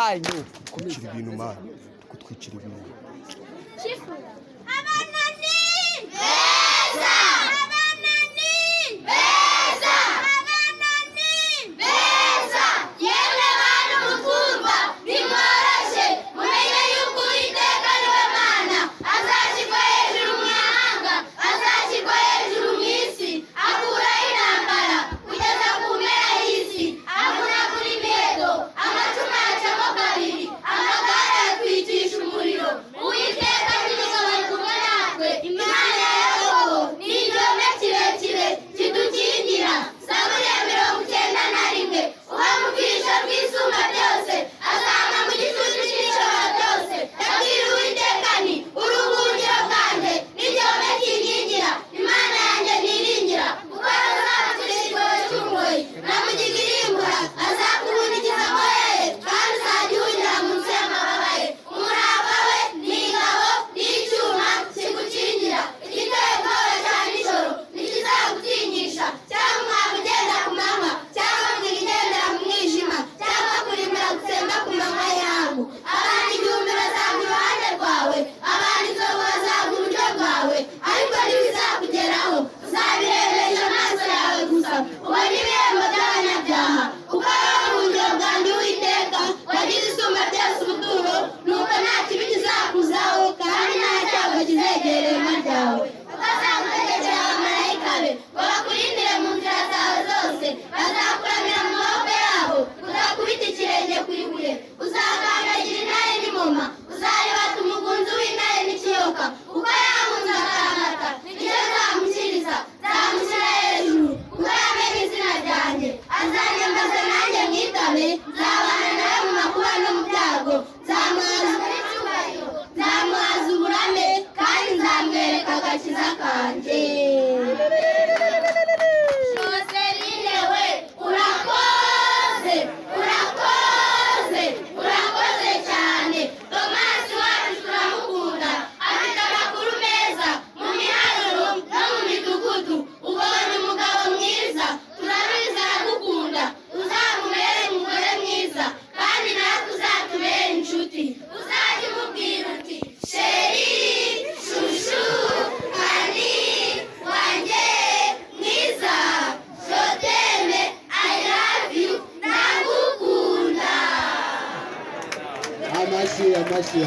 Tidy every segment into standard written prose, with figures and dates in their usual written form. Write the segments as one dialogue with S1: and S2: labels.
S1: Ai, meu. Kutwicira ibintu mani. Kutwicira ibintu.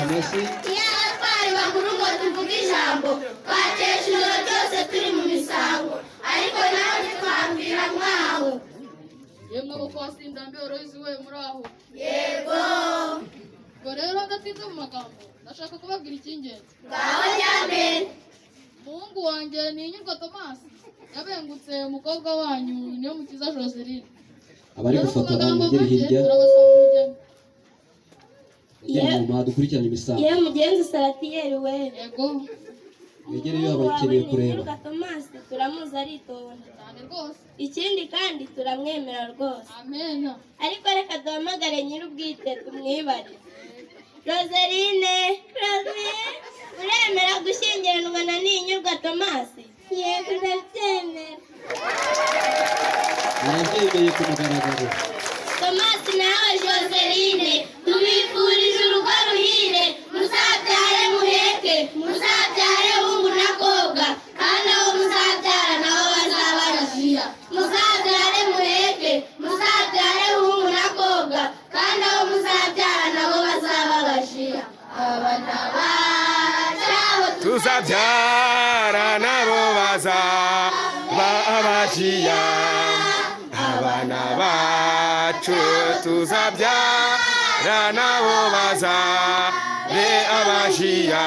S2: amashyi
S3: y'abatwari bakuru ngo tuvuge ijambo twakesha ijoro ryose turi mu misango ariko nawe ntitwambwira mwaho
S4: yemwe bukose indambiro iziwe muri aho
S3: yego
S4: ngo rero ndatinze mu magambo ndashaka kubabwira icy'ingenzi
S3: ngaho njya mbere
S4: Muhungu wanjye ni Inyurwa Thomas. Yabengutse umukobwa wanyu niyo Mukiza Joseline.
S2: Abari gufata abamugere hirya. Yego dukurikiranye imisango.
S3: Ye mugenzi Saratiyeri we.
S4: Yego.
S2: Wegere iyo abakeneye kureba.
S3: Inyurwa Thomas turamuzi aritonda.
S4: Cyane rwose.
S3: Ikindi kandi turamwemera rwose.
S4: Amen.
S3: Ariko reka duhamagare nyir'ubwite tumwibare. Roseline, uremera gushyingiranwa na Inyurwa Thomas? Yego ndabyemera.
S2: Arabyemeye ku mugaragaro.
S3: Thomas nawe Joseline, tubifurije urugo ruhire, muzabyare muheke, muzabyare hungu na kobwa, kandi abo muzabyara nabo bazaba Rashia. Muzabyare muheke, muzabyare hungu na kobwa, kandi abo muzabyara nabo bazaba Rashia. Abana bacu
S1: tuzabyara nabo bazaba Rashia. Abana bacu tuzabyara nabo bazabe Rashia.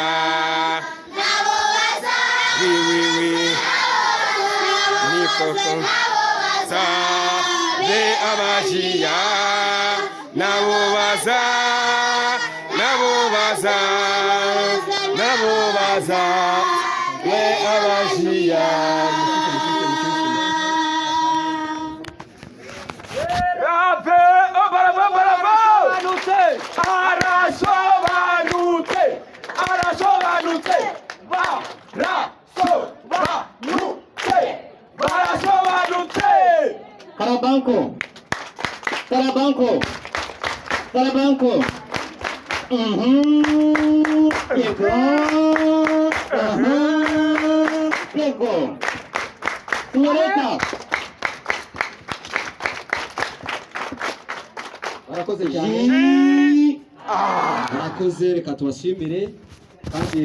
S3: nabo bazaba
S1: ni koko zabe Rashia. Nabo bazabe Rashia.
S2: Karabanko. Yego. Tureka. Arakoze cyane. Arakoze, reka tubashimire kandi